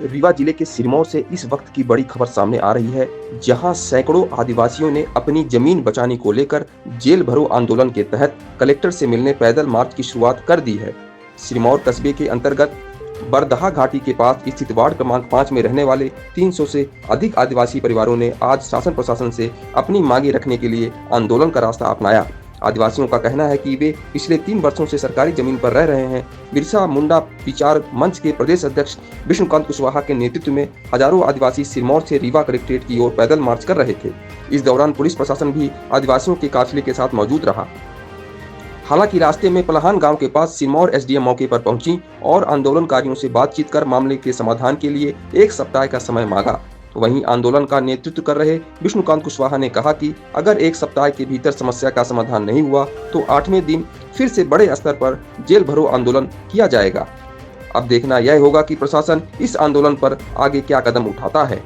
रीवा जिले के सिरमौर से इस वक्त की बड़ी खबर सामने आ रही है, जहां सैकड़ों आदिवासियों ने अपनी जमीन बचाने को लेकर जेल भरो आंदोलन के तहत कलेक्टर से मिलने पैदल मार्च की शुरुआत कर दी है। सिरमौर कस्बे के अंतर्गत बरदहा घाटी के पास स्थित वार्ड क्रमांक 5 में रहने वाले 300 से अधिक आदिवासी परिवारों ने आज शासन प्रशासन से अपनी मांगे रखने के लिए आंदोलन का रास्ता अपनाया। आदिवासियों का कहना है कि वे पिछले 3 वर्षों से सरकारी जमीन पर रह रहे हैं। बिरसा मुंडा विचार मंच के प्रदेश अध्यक्ष विष्णुकांत कुशवाहा के नेतृत्व में हजारों आदिवासी सिरमौर से रीवा कलेक्ट्रेट की ओर पैदल मार्च कर रहे थे। इस दौरान पुलिस प्रशासन भी आदिवासियों के काफिले के साथ मौजूद रहा। हालांकि रास्ते में पलाहान गांव के पास सिरमौर एसडीएम मौके पर पहुंची और आंदोलनकारियों से बातचीत कर मामले के समाधान के लिए 1 सप्ताह का समय मांगा। वहीं आंदोलन का नेतृत्व कर रहे विष्णुकांत कुशवाहा ने कहा कि अगर 1 सप्ताह के भीतर समस्या का समाधान नहीं हुआ तो 8वें दिन फिर से बड़े स्तर पर जेल भरो आंदोलन किया जाएगा। अब देखना यह होगा कि प्रशासन इस आंदोलन पर आगे क्या कदम उठाता है।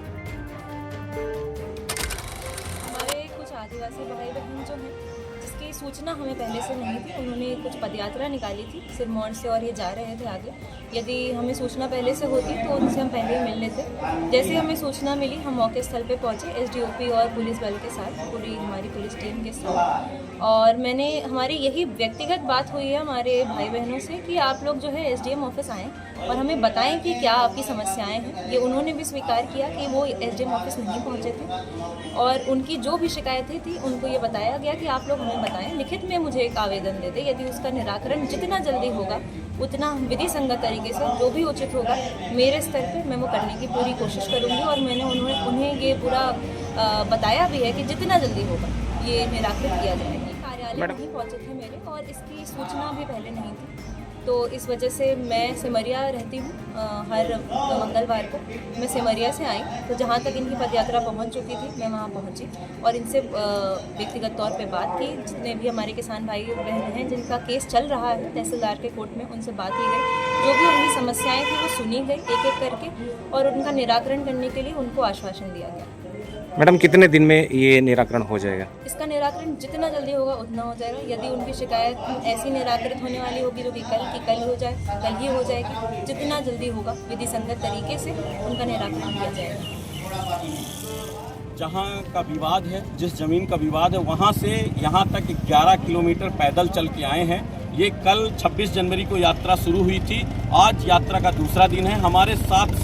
हमारे कुछ आदिवासी भाई बहन जो हैं, जिसकी सूचना हमें पहले से नहीं थी, उन्होंने कुछ पदयात्रा निकाली थी सिरमौर से और ये जा रहे थे आगे। यदि हमें सूचना पहले से होती तो उनसे हम पहले ही मिल लेते। जैसे हमें सूचना मिली हम मौके स्थल पे पहुंचे एसडीओपी और पुलिस बल के साथ, पूरी हमारी पुलिस टीम के साथ। और हमारी यही व्यक्तिगत बात हुई है हमारे भाई बहनों से कि आप लोग जो है एसडीएम ऑफिस आएँ और हमें बताएं कि क्या आपकी समस्याएं हैं। ये उन्होंने भी स्वीकार किया कि वो एसडीएम ऑफिस नहीं पहुंचे थे और उनकी जो भी शिकायतें थी उनको ये बताया गया कि आप लोग हमें बताएं, लिखित में मुझे एक आवेदन दे दें। यदि उसका निराकरण जितना जल्दी होगा उतना विधि संगत तरीके से जो भी उचित होगा मेरे स्तर पर मैं वो करने की पूरी कोशिश करूँगी। और मैंने उन्हें ये पूरा बताया भी है कि जितना जल्दी होगा ये निराकृत किया जाएगा। कार्यालय नहीं पहुँचे थे मेरे और इसकी सूचना भी पहले नहीं थी, तो इस वजह से मैं सिमरिया रहती हूँ। हर मंगलवार को मैं सिमरिया से आई, तो जहाँ तक इनकी पदयात्रा पहुँच चुकी थी मैं वहाँ पहुँची और इनसे व्यक्तिगत तौर पे बात की। जितने भी हमारे किसान भाई बहन हैं जिनका केस चल रहा है तहसीलदार के कोर्ट में, उनसे बात की गई। जो भी उनकी समस्याएँ थी वो सुनी गई एक एक करके और उनका निराकरण करने के लिए उनको आश्वासन दिया गया। मैडम कितने दिन में ये निराकरण हो जाएगा? इसका निराकरण जितना जल्दी होगा उतना हो जाएगा। यदि उनकी शिकायत ऐसी निराकृत होने वाली होगी जो कि कल हो जाए, कल ही हो जाएगी। जितना जल्दी होगा विधि संगत तरीके से उनका निराकरण किया जाएगा। जहाँ का विवाद है, जिस जमीन का विवाद है, वहाँ से यहाँ तक 11 किलोमीटर पैदल चल के आए हैं। ये कल 26 जनवरी को यात्रा शुरू हुई थी। आज यात्रा का दूसरा दिन है। हमारे साथ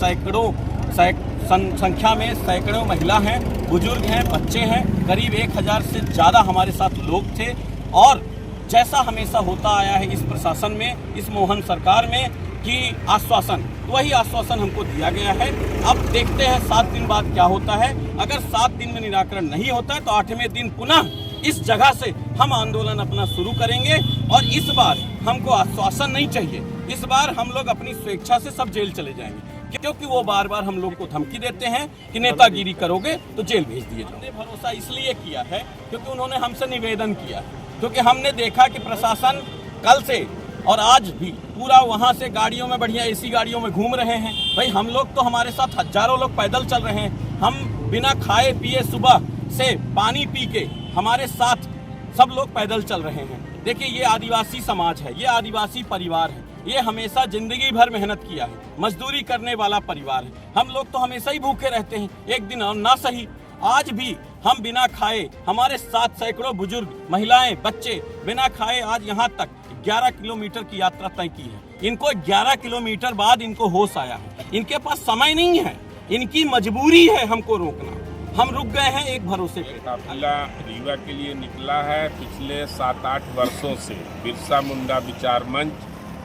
संख्या में सैकड़ों महिला हैं, बुजुर्ग हैं, बच्चे हैं। करीब 1000 से ज़्यादा हमारे साथ लोग थे। और जैसा हमेशा होता आया है इस प्रशासन में, इस मोहन सरकार में, कि आश्वासन, वही आश्वासन हमको दिया गया है। अब देखते हैं 7 दिन बाद क्या होता है। अगर 7 दिन में निराकरण नहीं होता है तो 8वें दिन पुनः इस जगह से हम आंदोलन अपना शुरू करेंगे। और इस बार हमको आश्वासन नहीं चाहिए, इस बार हम लोग अपनी स्वेच्छा से सब जेल चले जाएंगे, क्योंकि वो बार बार हम लोग को धमकी देते हैं कि नेतागिरी करोगे तो जेल भेज दिए जाओगे। भरोसा इसलिए किया है क्योंकि उन्होंने हमसे निवेदन किया, क्योंकि हमने देखा कि प्रशासन कल से और आज भी पूरा वहाँ से गाड़ियों में, बढ़िया एसी गाड़ियों में घूम रहे हैं। भाई हम लोग तो, हमारे साथ हजारों लोग पैदल चल रहे हैं। हम बिना खाए पिए सुबह से पानी पी के हमारे साथ सब लोग पैदल चल रहे हैं। देखिए ये आदिवासी समाज है, ये आदिवासी परिवार है, ये हमेशा जिंदगी भर मेहनत किया है, मजदूरी करने वाला परिवार है। हम लोग तो हमेशा ही भूखे रहते हैं, एक दिन और ना सही। आज भी हम बिना खाए, हमारे साथ सैकड़ों बुजुर्ग, महिलाएं, बच्चे बिना खाए आज यहाँ तक 11 किलोमीटर की यात्रा तय की है। इनको 11 किलोमीटर बाद इनको होश आया है। इनके पास समय नहीं है, इनकी मजबूरी है हमको रोकना। हम रुक गए हैं एक भरोसे पे। काफिला रीवा के लिए निकला है। पिछले 7-8 वर्षों से बिरसा मुंडा विचार मंच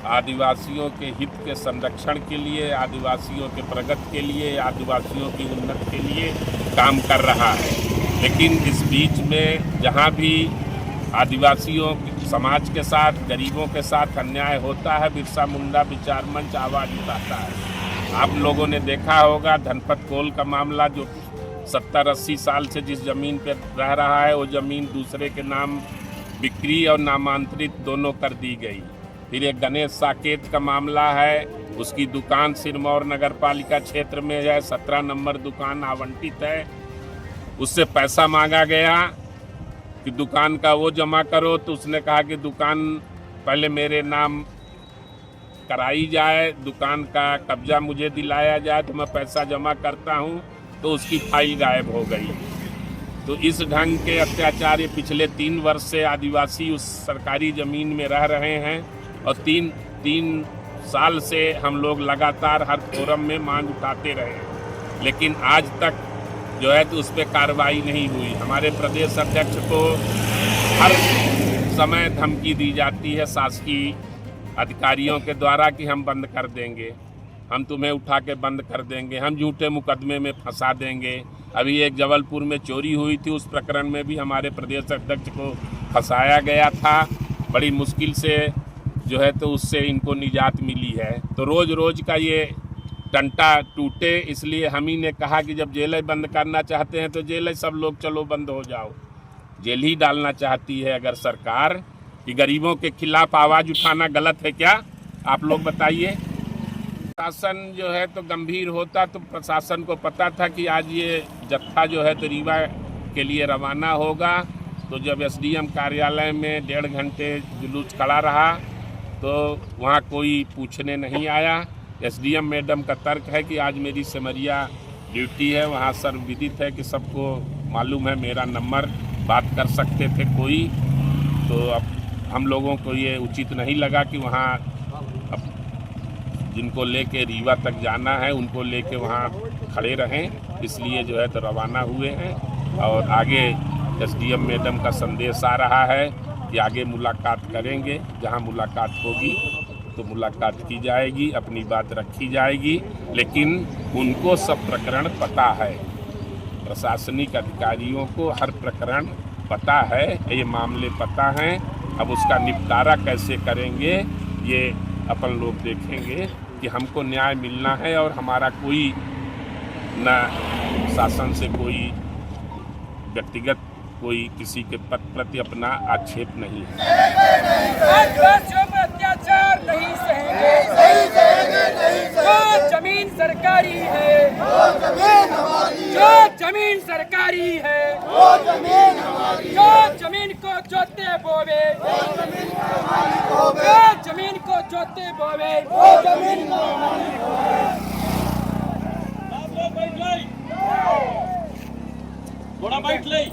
आदिवासियों के हित के संरक्षण के लिए, आदिवासियों के प्रगति के लिए, आदिवासियों की उन्नति के लिए काम कर रहा है। लेकिन इस बीच में जहाँ भी आदिवासियों समाज के साथ, गरीबों के साथ अन्याय होता है, बिरसा मुंडा विचार मंच आवाज़ उठाता है। आप लोगों ने देखा होगा धनपत कोल का मामला, जो 70-80 साल से जिस ज़मीन पर रह रहा है वो ज़मीन दूसरे के नाम बिक्री और नामांतरित दोनों कर दी गई। फिर एक गणेश साकेत का मामला है, उसकी दुकान सिरमौर नगर पालिका क्षेत्र में है, 17 नंबर दुकान आवंटित है। उससे पैसा मांगा गया कि दुकान का वो जमा करो, तो उसने कहा कि दुकान पहले मेरे नाम कराई जाए, दुकान का कब्जा मुझे दिलाया जाए तो मैं पैसा जमा करता हूँ तो उसकी फाइल गायब हो गई। तो इस ढंग के अत्याचार ये पिछले 3 वर्ष से आदिवासी उस सरकारी ज़मीन में रह रहे हैं और तीन साल से हम लोग लगातार हर फोरम में मांग उठाते रहे, लेकिन आज तक जो है तो उस पर कार्रवाई नहीं हुई। हमारे प्रदेश अध्यक्ष को हर समय धमकी दी जाती है शासकीय अधिकारियों के द्वारा कि हम बंद कर देंगे, हम तुम्हें उठा के बंद कर देंगे, हम झूठे मुकदमे में फंसा देंगे। अभी एक जबलपुर में चोरी हुई थी, उस प्रकरण में भी हमारे प्रदेश अध्यक्ष को फंसाया गया था। बड़ी मुश्किल से जो है तो उससे इनको निजात मिली है। तो रोज़ रोज़ का ये टंटा टूटे, इसलिए हम ही ने कहा कि जब जेलें बंद करना चाहते हैं तो जेलें सब लोग चलो बंद हो जाओ। जेल ही डालना चाहती है अगर सरकार कि गरीबों के खिलाफ आवाज़ उठाना गलत है क्या? आप लोग बताइए। प्रशासन जो है तो गंभीर होता तो प्रशासन को पता था कि आज ये जत्था जो है तो रीवा के लिए रवाना होगा। तो जब एसडीएम कार्यालय में 1.5 घंटे जुलूस खड़ा रहा तो वहाँ कोई पूछने नहीं आया। एसडीएम मैडम का तर्क है कि आज मेरी सिमरिया ड्यूटी है, वहाँ सर्वविदित है कि सबको मालूम है मेरा नंबर, बात कर सकते थे कोई। तो अब हम लोगों को ये उचित नहीं लगा कि वहाँ अब जिनको लेके रीवा तक जाना है उनको लेके वहाँ खड़े रहें, इसलिए जो है तो रवाना हुए हैं। और आगे एसडीएम मैडम का संदेश आ रहा है कि आगे मुलाकात करेंगे, जहाँ मुलाकात होगी तो मुलाकात की जाएगी, अपनी बात रखी जाएगी। लेकिन उनको सब प्रकरण पता है, प्रशासनिक अधिकारियों को हर प्रकरण पता है, ये मामले पता हैं। अब उसका निपटारा कैसे करेंगे ये अपन लोग देखेंगे कि हमको न्याय मिलना है और हमारा कोई न शासन से कोई व्यक्तिगत कोई किसी के प्रति अपना आक्षेप नहीं है। आदिवासियों पर अत्याचार नहीं सहेंगे, जो जमीन सरकारी है, जो जमीन सरकारी है, जो जमीन को जोते बोवे, जो जमीन को जोते बोवे, थोड़ा बैठ ले।